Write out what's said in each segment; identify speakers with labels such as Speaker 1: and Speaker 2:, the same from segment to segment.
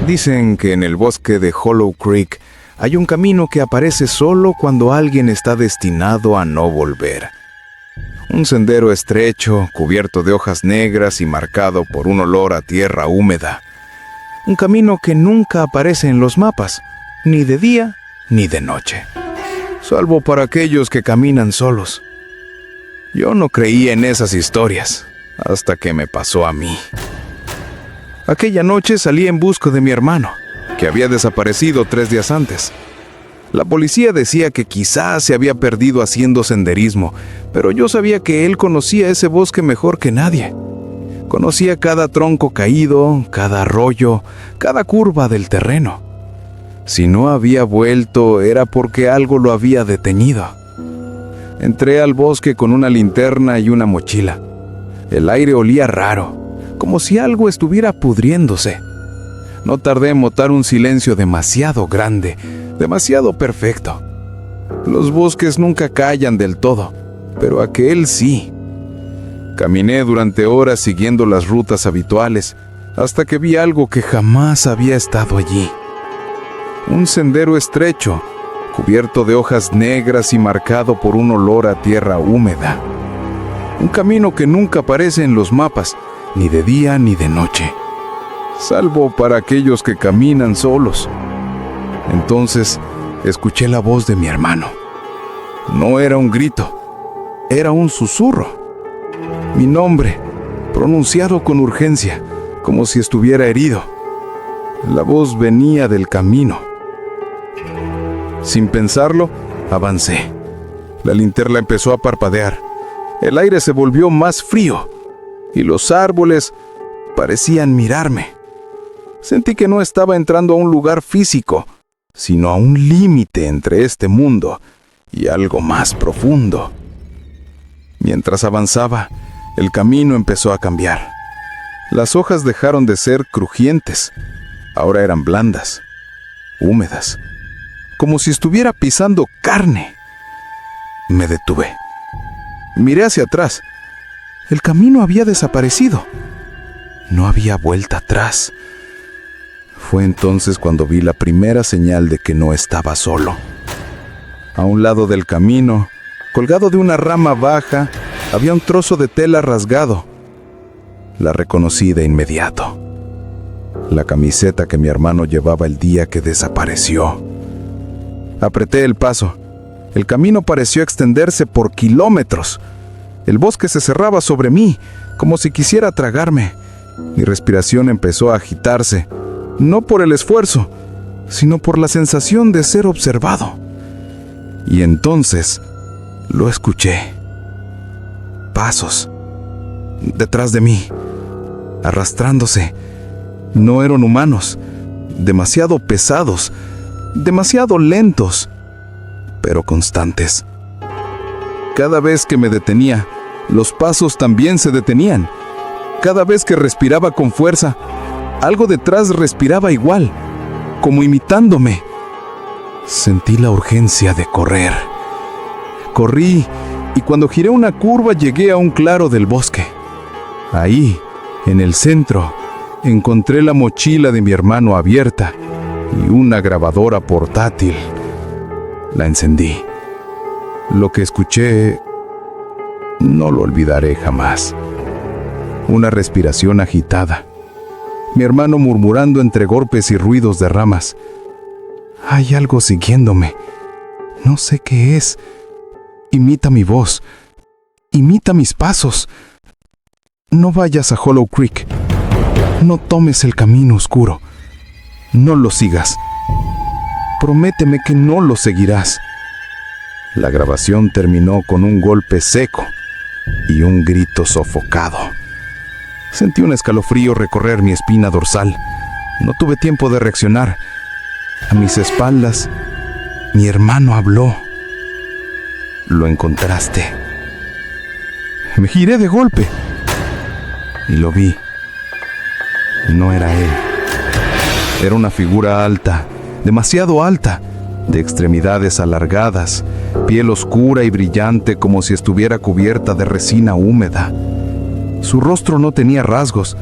Speaker 1: Dicen que en el bosque de Hollow Creek hay un camino que aparece solo cuando alguien está destinado a no volver. Un sendero estrecho, cubierto de hojas negras y marcado por un olor a tierra húmeda. Un camino que nunca aparece en los mapas, ni de día ni de noche, salvo para aquellos que caminan solos. Yo no creía en esas historias, hasta que me pasó a mí. Aquella noche salí en busca de mi hermano, que había desaparecido 3 días antes. La policía decía que quizás se había perdido haciendo senderismo, pero yo sabía que él conocía ese bosque mejor que nadie. Conocía cada tronco caído, cada arroyo, cada curva del terreno. Si no había vuelto, era porque algo lo había detenido. Entré al bosque con una linterna y una mochila. El aire olía raro, como si algo estuviera pudriéndose. No tardé en notar un silencio demasiado grande, demasiado perfecto. Los bosques nunca callan del todo, pero aquel sí. Caminé durante horas siguiendo las rutas habituales, hasta que vi algo que jamás había estado allí. Un sendero estrecho, cubierto de hojas negras y marcado por un olor a tierra húmeda. Un camino que nunca aparece en los mapas, ni de día ni de noche, salvo para aquellos que caminan solos. Entonces, escuché la voz de mi hermano. No era un grito, era un susurro. Mi nombre, pronunciado con urgencia, como si estuviera herido. La voz venía del camino. Sin pensarlo, avancé. La linterna empezó a parpadear. El aire se volvió más frío y los árboles parecían mirarme. Sentí que no estaba entrando a un lugar físico, sino a un límite entre este mundo y algo más profundo. Mientras avanzaba, el camino empezó a cambiar. Las hojas dejaron de ser crujientes. Ahora eran blandas, húmedas, como si estuviera pisando carne. Me detuve. Miré hacia atrás. El camino había desaparecido. No había vuelta atrás. Fue entonces cuando vi la primera señal de que no estaba solo. A un lado del camino, colgado de una rama baja, había un trozo de tela rasgado. La reconocí de inmediato. La camiseta que mi hermano llevaba el día que desapareció. Apreté el paso. El camino pareció extenderse por kilómetros. El bosque se cerraba sobre mí, como si quisiera tragarme. Mi respiración empezó a agitarse, no por el esfuerzo, sino por la sensación de ser observado. Y entonces lo escuché. Pasos detrás de mí, arrastrándose. No eran humanos, demasiado pesados, demasiado lentos, pero constantes. Cada vez que me detenía, los pasos también se detenían. Cada vez que respiraba con fuerza, algo detrás respiraba igual, como imitándome. Sentí la urgencia de correr. Corrí y cuando giré una curva llegué a un claro del bosque. Ahí, en el centro, encontré la mochila de mi hermano abierta y una grabadora portátil. La encendí. Lo que escuché no lo olvidaré jamás. Una respiración agitada. Mi hermano murmurando entre golpes y ruidos de ramas. Hay algo siguiéndome. No sé qué es. Imita mi voz. Imita mis pasos. No vayas a Hollow Creek. No tomes el camino oscuro. No lo sigas. Prométeme que no lo seguirás. La grabación terminó con un golpe seco y un grito sofocado. Sentí un escalofrío recorrer mi espina dorsal. No tuve tiempo de reaccionar. A mis espaldas, mi hermano habló. Lo encontraste. Me giré de golpe y lo vi. No era él. Era una figura alta, demasiado alta, de extremidades alargadas, piel oscura y brillante como si estuviera cubierta de resina húmeda. Su rostro no tenía rasgos,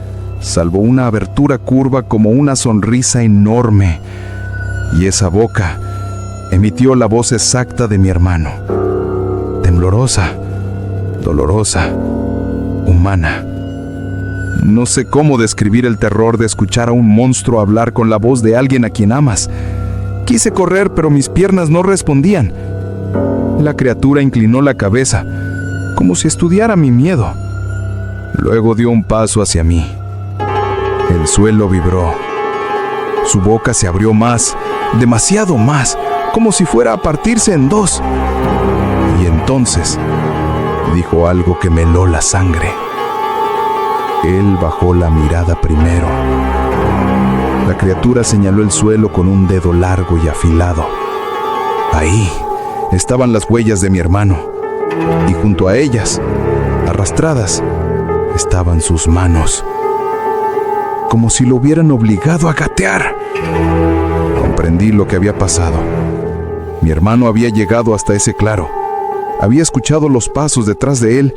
Speaker 1: salvo una abertura curva como una sonrisa enorme. Y esa boca emitió la voz exacta de mi hermano. Temblorosa, dolorosa, humana. No sé cómo describir el terror de escuchar a un monstruo hablar con la voz de alguien a quien amas. Quise correr, pero mis piernas no respondían. La criatura inclinó la cabeza, como si estudiara mi miedo. Luego dio un paso hacia mí. El suelo vibró. Su boca se abrió más, demasiado más, como si fuera a partirse en dos. Y entonces dijo algo que me heló la sangre. Él bajó la mirada primero. La criatura señaló el suelo con un dedo largo y afilado. Ahí estaban las huellas de mi hermano, y junto a ellas, arrastradas, estaban sus manos, como si lo hubieran obligado a gatear. Comprendí lo que había pasado. Mi hermano había llegado hasta ese claro, había escuchado los pasos detrás de él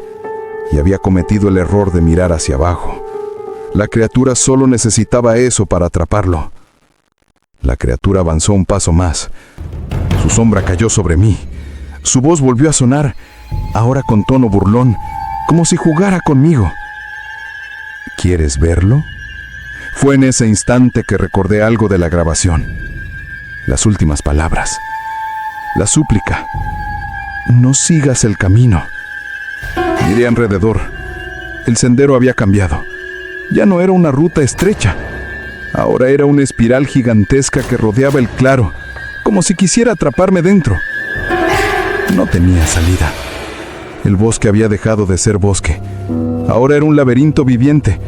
Speaker 1: y había cometido el error de mirar hacia abajo. La criatura solo necesitaba eso para atraparlo. La criatura avanzó un paso más. Su sombra cayó sobre mí. Su voz volvió a sonar, ahora con tono burlón, como si jugara conmigo. ¿Quieres verlo? Fue en ese instante que recordé algo de la grabación. Las últimas palabras. La súplica. No sigas el camino. Miré alrededor. El sendero había cambiado. Ya no era una ruta estrecha. Ahora era una espiral gigantesca que rodeaba el claro, como si quisiera atraparme dentro. No tenía salida. El bosque había dejado de ser bosque. Ahora era un laberinto viviente,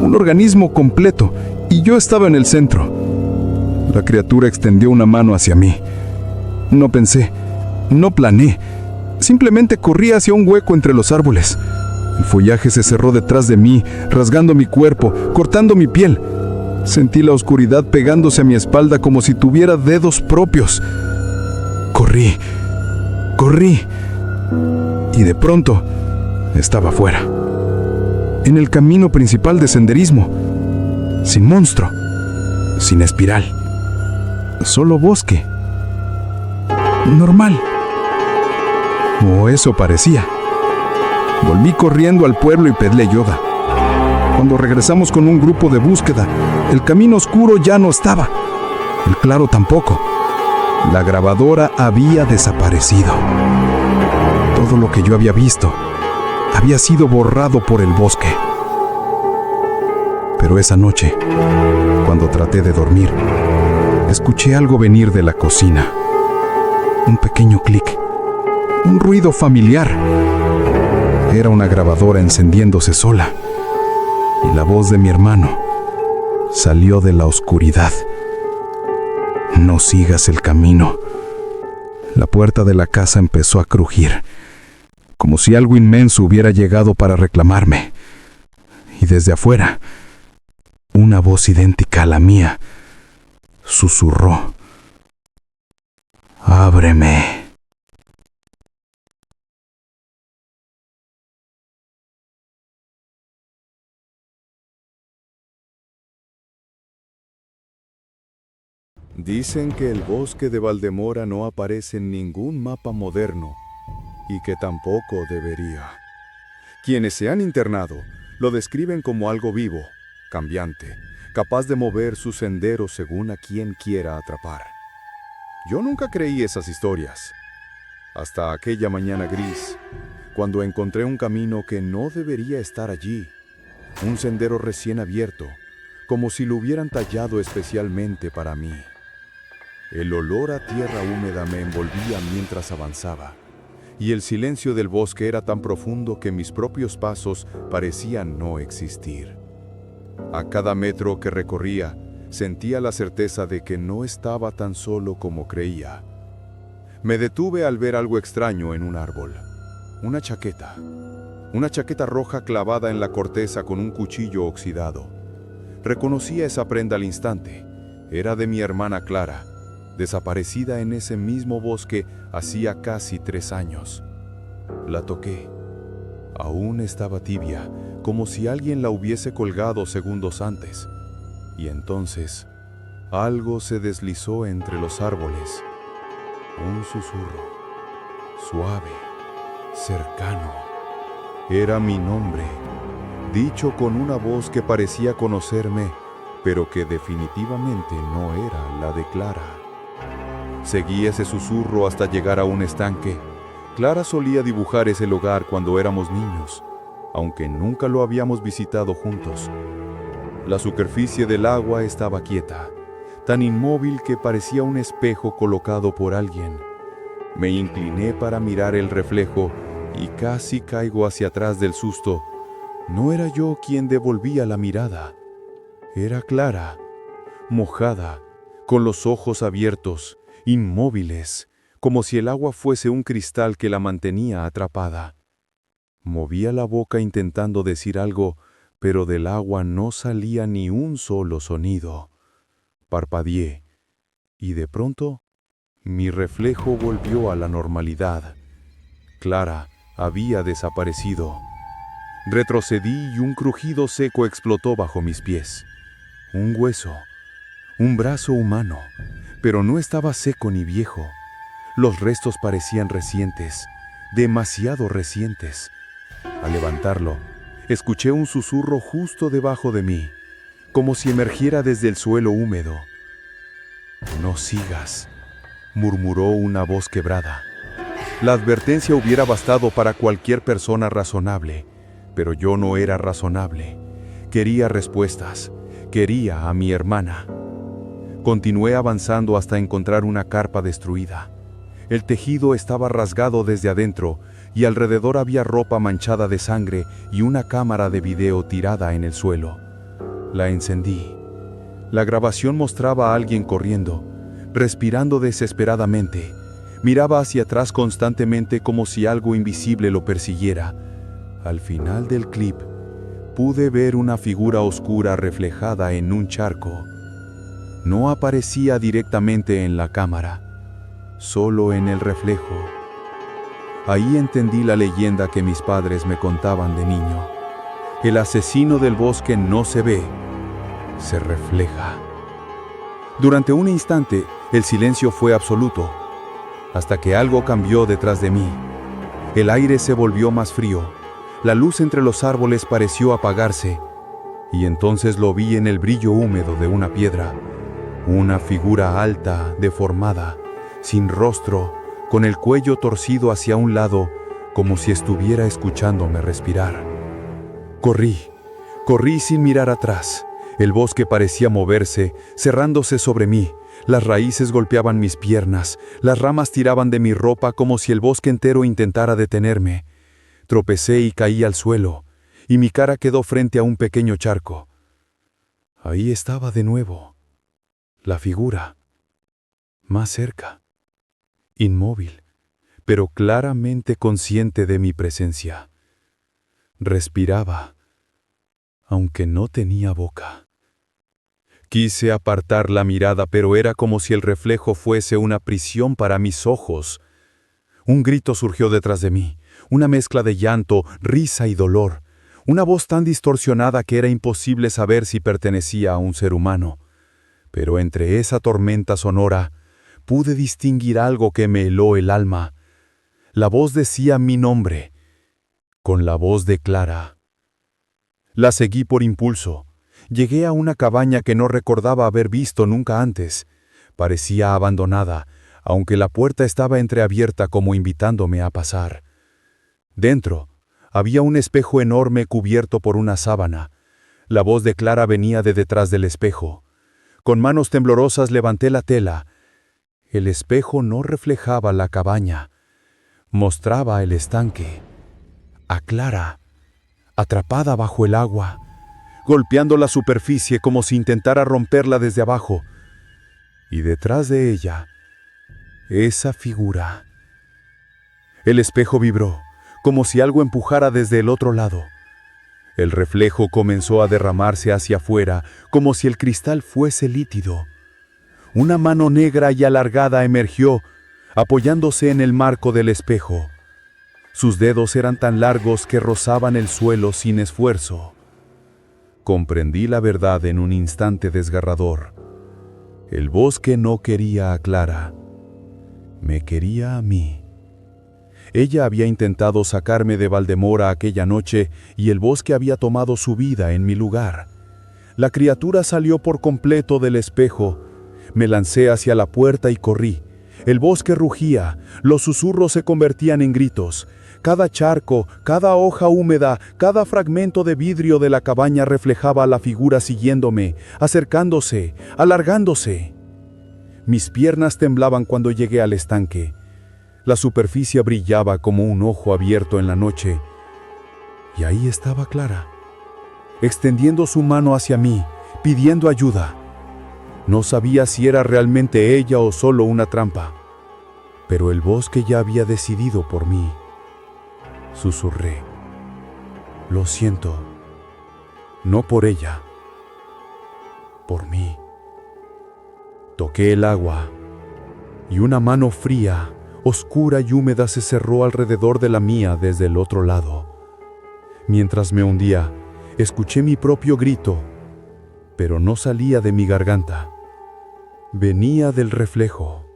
Speaker 1: un organismo completo, y yo estaba en el centro. La criatura extendió una mano hacia mí. No pensé, no planeé. Simplemente corrí hacia un hueco entre los árboles. El follaje se cerró detrás de mí, rasgando mi cuerpo, cortando mi piel. Sentí la oscuridad pegándose a mi espalda como si tuviera dedos propios. Corrí, y de pronto estaba fuera, en el camino principal de senderismo, sin monstruo, sin espiral, solo bosque. Normal. O eso parecía. Volví corriendo al pueblo y pedí ayuda. Cuando regresamos con un grupo de búsqueda, el camino oscuro ya no estaba. El claro tampoco. La grabadora había desaparecido. Todo lo que yo había visto había sido borrado por el bosque. Pero esa noche, cuando traté de dormir, escuché algo venir de la cocina. Un pequeño clic. Un ruido familiar. Era una grabadora encendiéndose sola. Y la voz de mi hermano salió de la oscuridad. No sigas el camino. La puerta de la casa empezó a crujir, como si algo inmenso hubiera llegado para reclamarme. Y desde afuera, una voz idéntica a la mía susurró: «Ábreme».
Speaker 2: Dicen que el bosque de Valdemora no aparece en ningún mapa moderno y que tampoco debería. Quienes se han internado lo describen como algo vivo, cambiante, capaz de mover sus senderos según a quien quiera atrapar. Yo nunca creí esas historias, hasta aquella mañana gris, cuando encontré un camino que no debería estar allí, un sendero recién abierto, como si lo hubieran tallado especialmente para mí. El olor a tierra húmeda me envolvía mientras avanzaba, y el silencio del bosque era tan profundo que mis propios pasos parecían no existir. A cada metro que recorría, sentía la certeza de que no estaba tan solo como creía. Me detuve al ver algo extraño en un árbol. Una chaqueta roja clavada en la corteza con un cuchillo oxidado. Reconocí esa prenda al instante. Era de mi hermana Clara, desaparecida en ese mismo bosque hacía casi 3 años. La toqué. Aún estaba tibia, como si alguien la hubiese colgado segundos antes. Y entonces, algo se deslizó entre los árboles. Un susurro, suave, cercano. Era mi nombre, dicho con una voz que parecía conocerme, pero que definitivamente no era la de Clara. Seguí ese susurro hasta llegar a un estanque. Clara solía dibujar ese lugar cuando éramos niños, aunque nunca lo habíamos visitado juntos. La superficie del agua estaba quieta, tan inmóvil que parecía un espejo colocado por alguien. Me incliné para mirar el reflejo y casi caigo hacia atrás del susto. No era yo quien devolvía la mirada. Era Clara, mojada, con los ojos abiertos, inmóviles, como si el agua fuese un cristal que la mantenía atrapada. Movía la boca intentando decir algo, pero del agua no salía ni un solo sonido. Parpadeé, y de pronto, mi reflejo volvió a la normalidad. Clara había desaparecido. Retrocedí y un crujido seco explotó bajo mis pies. Un hueso, un brazo humano, pero no estaba seco ni viejo. Los restos parecían recientes, demasiado recientes. Al levantarlo, escuché un susurro justo debajo de mí, como si emergiera desde el suelo húmedo. «No sigas», murmuró una voz quebrada. La advertencia hubiera bastado para cualquier persona razonable, pero yo no era razonable. Quería respuestas, quería a mi hermana. Continué avanzando hasta encontrar una carpa destruida. El tejido estaba rasgado desde adentro y alrededor había ropa manchada de sangre y una cámara de video tirada en el suelo. La encendí. La grabación mostraba a alguien corriendo, respirando desesperadamente. Miraba hacia atrás constantemente como si algo invisible lo persiguiera. Al final del clip, pude ver una figura oscura reflejada en un charco. No aparecía directamente en la cámara, solo en el reflejo. Ahí entendí la leyenda que mis padres me contaban de niño. El asesino del bosque no se ve, se refleja. Durante un instante, el silencio fue absoluto, hasta que algo cambió detrás de mí. El aire se volvió más frío, la luz entre los árboles pareció apagarse, y entonces lo vi en el brillo húmedo de una piedra. Una figura alta, deformada, sin rostro, con el cuello torcido hacia un lado, como si estuviera escuchándome respirar. Corrí sin mirar atrás. El bosque parecía moverse, cerrándose sobre mí. Las raíces golpeaban mis piernas, las ramas tiraban de mi ropa como si el bosque entero intentara detenerme. Tropecé y caí al suelo, y mi cara quedó frente a un pequeño charco. Ahí estaba de nuevo, la figura, más cerca, inmóvil, pero claramente consciente de mi presencia. Respiraba, aunque no tenía boca. Quise apartar la mirada, pero era como si el reflejo fuese una prisión para mis ojos. Un grito surgió detrás de mí, una mezcla de llanto, risa y dolor. Una voz tan distorsionada que era imposible saber si pertenecía a un ser humano. Pero entre esa tormenta sonora, pude distinguir algo que me heló el alma. La voz decía mi nombre, con la voz de Clara. La seguí por impulso. Llegué a una cabaña que no recordaba haber visto nunca antes. Parecía abandonada, aunque la puerta estaba entreabierta como invitándome a pasar. Dentro, había un espejo enorme cubierto por una sábana. La voz de Clara venía de detrás del espejo. Con manos temblorosas levanté la tela. El espejo no reflejaba la cabaña. Mostraba el estanque. A Clara, atrapada bajo el agua, golpeando la superficie como si intentara romperla desde abajo. Y detrás de ella, esa figura. El espejo vibró, como si algo empujara desde el otro lado. El reflejo comenzó a derramarse hacia afuera, como si el cristal fuese líquido. Una mano negra y alargada emergió, apoyándose en el marco del espejo. Sus dedos eran tan largos que rozaban el suelo sin esfuerzo. Comprendí la verdad en un instante desgarrador. El bosque no quería a Clara, me quería a mí. Ella había intentado sacarme de Valdemora aquella noche y el bosque había tomado su vida en mi lugar. La criatura salió por completo del espejo. Me lancé hacia la puerta y corrí. El bosque rugía, los susurros se convertían en gritos. Cada charco, cada hoja húmeda, cada fragmento de vidrio de la cabaña reflejaba a la figura siguiéndome, acercándose, alargándose. Mis piernas temblaban cuando llegué al estanque. La superficie brillaba como un ojo abierto en la noche. Y ahí estaba Clara, extendiendo su mano hacia mí, pidiendo ayuda. No sabía si era realmente ella o solo una trampa, pero el bosque ya había decidido por mí. Susurré: lo siento, no por ella, por mí. Toqué el agua, y una mano fría, oscura y húmeda se cerró alrededor de la mía desde el otro lado. Mientras me hundía, escuché mi propio grito, pero no salía de mi garganta. Venía del reflejo.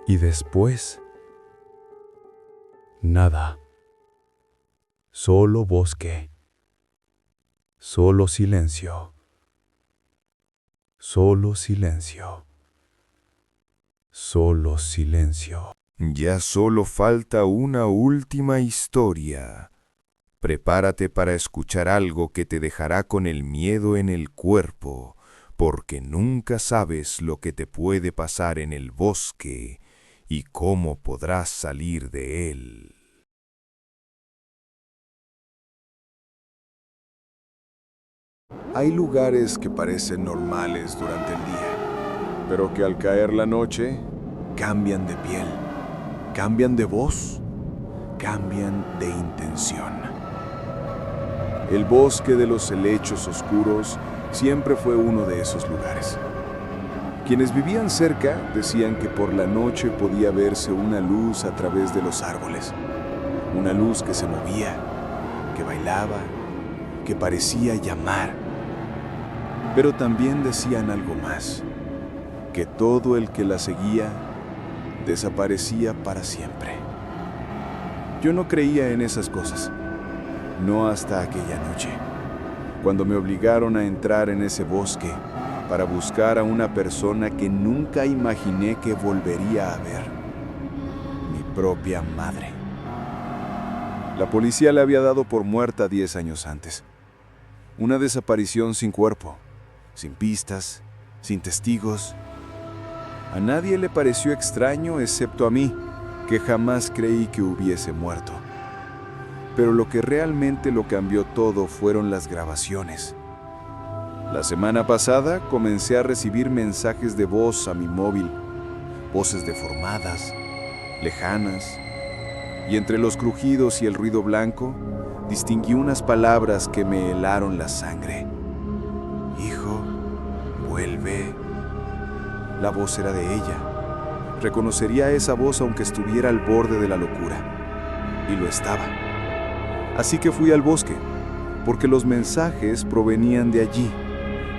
Speaker 2: Y después, nada. Solo bosque. Solo silencio. Solo silencio. Solo silencio.
Speaker 3: Ya solo falta una última historia. Prepárate para escuchar algo que te dejará con el miedo en el cuerpo, porque nunca sabes lo que te puede pasar en el bosque y cómo podrás salir de él.
Speaker 1: Hay lugares que parecen normales durante el día, pero que al caer la noche cambian de piel, cambian de voz, cambian de intención. El bosque de los helechos oscuros siempre fue uno de esos lugares. Quienes vivían cerca decían que por la noche podía verse una luz a través de los árboles, una luz que se movía, que bailaba, que parecía llamar. Pero también decían algo más, que todo el que la seguía desaparecía para siempre. Yo no creía en esas cosas, no hasta aquella noche, cuando me obligaron a entrar en ese bosque para buscar a una persona que nunca imaginé que volvería a ver, mi propia madre. La policía le había dado por muerta 10 años antes. Una desaparición sin cuerpo, sin pistas, sin testigos. A nadie le pareció extraño excepto a mí, que jamás creí que hubiese muerto. Pero lo que realmente lo cambió todo fueron las grabaciones. La semana pasada comencé a recibir mensajes de voz a mi móvil, voces deformadas, lejanas, y entre los crujidos y el ruido blanco, distinguí unas palabras que me helaron la sangre. Hijo, vuelve. La voz era de ella. Reconocería esa voz aunque estuviera al borde de la locura. Y lo estaba. Así que fui al bosque, porque los mensajes provenían de allí,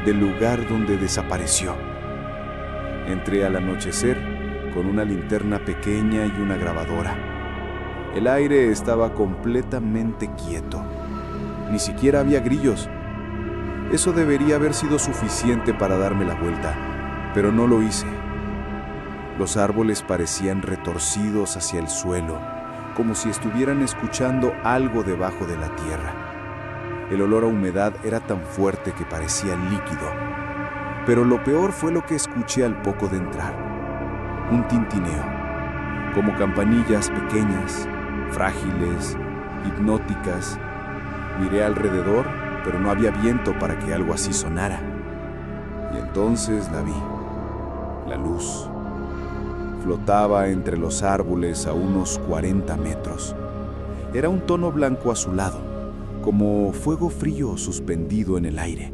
Speaker 1: del lugar donde desapareció. Entré al anochecer con una linterna pequeña y una grabadora. El aire estaba completamente quieto. Ni siquiera había grillos. Eso debería haber sido suficiente para darme la vuelta, pero no lo hice. Los árboles parecían retorcidos hacia el suelo, como si estuvieran escuchando algo debajo de la tierra. El olor a humedad era tan fuerte que parecía líquido. Pero lo peor fue lo que escuché al poco de entrar. Un tintineo, como campanillas pequeñas, frágiles, hipnóticas. Miré alrededor, pero no había viento para que algo así sonara. Y entonces la vi, la luz. Flotaba entre los árboles a unos 40 metros. Era un tono blanco azulado, como fuego frío suspendido en el aire.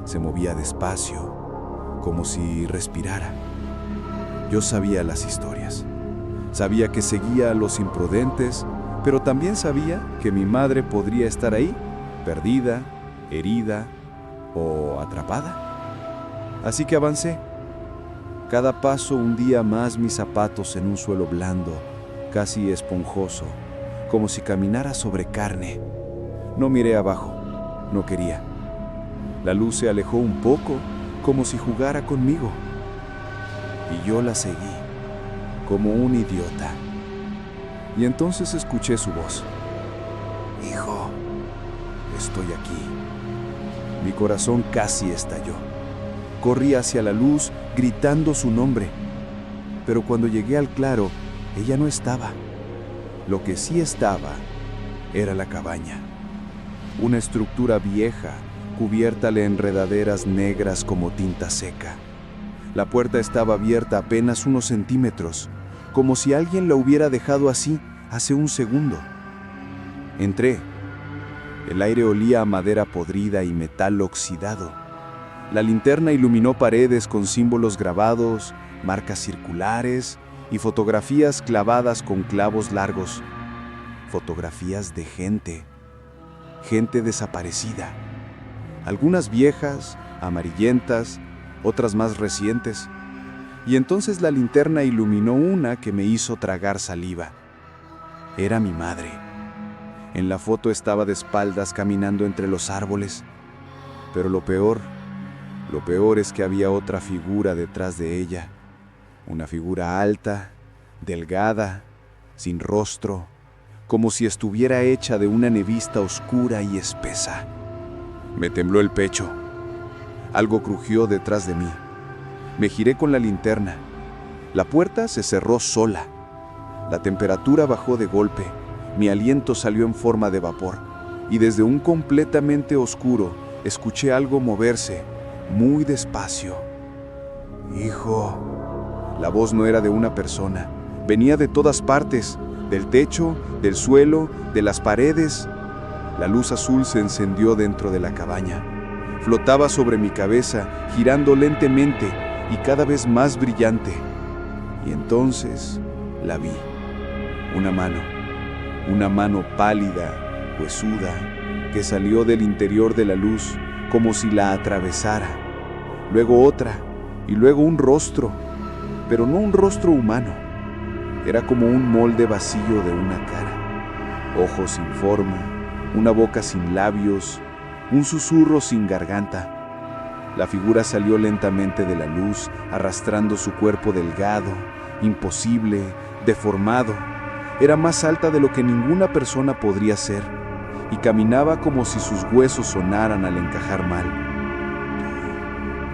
Speaker 1: Se movía despacio, como si respirara. Yo sabía las historias.
Speaker 2: Sabía que seguía a los imprudentes, pero también sabía que mi madre podría estar ahí, perdida, herida o atrapada. Así que avancé. Cada paso hundía más mis zapatos en un suelo blando, casi esponjoso, como si caminara sobre carne. No miré abajo, no quería. La luz se alejó un poco, como si jugara conmigo. Y yo la seguí, como un idiota. Y entonces escuché su voz. Hijo, estoy aquí. Mi corazón casi estalló. Corrí hacia la luz, gritando su nombre. Pero cuando llegué al claro, ella no estaba. Lo que sí estaba era la cabaña. Una estructura vieja, cubierta de enredaderas negras como tinta seca. La puerta estaba abierta apenas unos centímetros, como si alguien la hubiera dejado así hace un segundo. Entré. El aire olía a madera podrida y metal oxidado. La linterna iluminó paredes con símbolos grabados, marcas circulares y fotografías clavadas con clavos largos. Fotografías de gente desaparecida. Algunas viejas, amarillentas, otras más recientes. Y entonces la linterna iluminó una que me hizo tragar saliva. Era mi madre. En la foto estaba de espaldas caminando entre los árboles. Pero lo peor es que había otra figura detrás de ella. Una figura alta, delgada, sin rostro, como si estuviera hecha de una nevista oscura y espesa. Me tembló el pecho. Algo crujió detrás de mí. Me giré con la linterna. La puerta se cerró sola. La temperatura bajó de golpe. Mi aliento salió en forma de vapor. Y desde un completamente oscuro, escuché algo moverse, muy despacio. Hijo. La voz no era de una persona. Venía de todas partes. Del techo, del suelo, de las paredes. La luz azul se encendió dentro de la cabaña. Flotaba sobre mi cabeza, girando lentamente y cada vez más brillante. Y entonces la vi. Una mano pálida, huesuda, que salió del interior de la luz como si la atravesara. Luego otra, y luego un rostro, pero no un rostro humano. Era como un molde vacío de una cara. Ojos sin forma, una boca sin labios, un susurro sin garganta. La figura salió lentamente de la luz, arrastrando su cuerpo delgado, imposible, deformado. Era más alta de lo que ninguna persona podría ser, y caminaba como si sus huesos sonaran al encajar mal.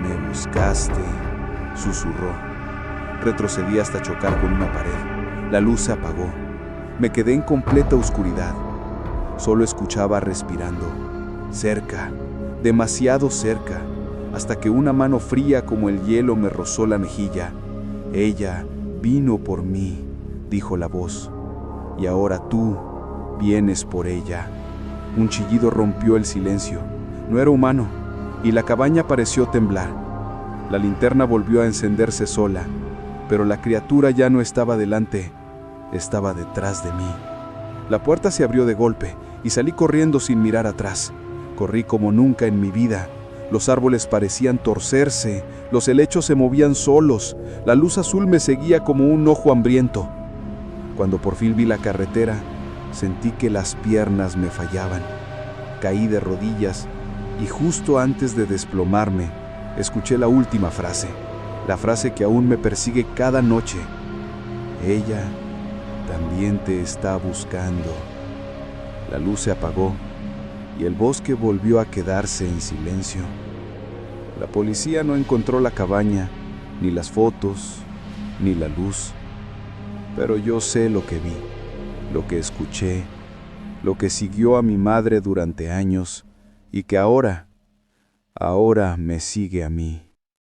Speaker 2: Me buscaste, susurró. Retrocedí hasta chocar con una pared. La luz se apagó. Me quedé en completa oscuridad. Solo escuchaba respirando. Cerca, demasiado cerca, hasta que una mano fría como el hielo me rozó la mejilla. Ella vino por mí, dijo la voz. Y ahora tú vienes por ella. Un chillido rompió el silencio. No era humano, y la cabaña pareció temblar. La linterna volvió a encenderse sola, pero la criatura ya no estaba delante, estaba detrás de mí. La puerta se abrió de golpe y salí corriendo sin mirar atrás. Corrí como nunca en mi vida. Los árboles parecían torcerse, los helechos se movían solos, la luz azul me seguía como un ojo hambriento. Cuando por fin vi la carretera, sentí que las piernas me fallaban. Caí de rodillas y justo antes de desplomarme, escuché la última frase, la frase que aún me persigue cada noche. Ella también te está buscando. La luz se apagó y el bosque volvió a quedarse en silencio. La policía no encontró la cabaña, ni las fotos, ni la luz. Pero yo sé lo que vi, lo que escuché, lo que siguió a mi madre durante años y que ahora me sigue a mí.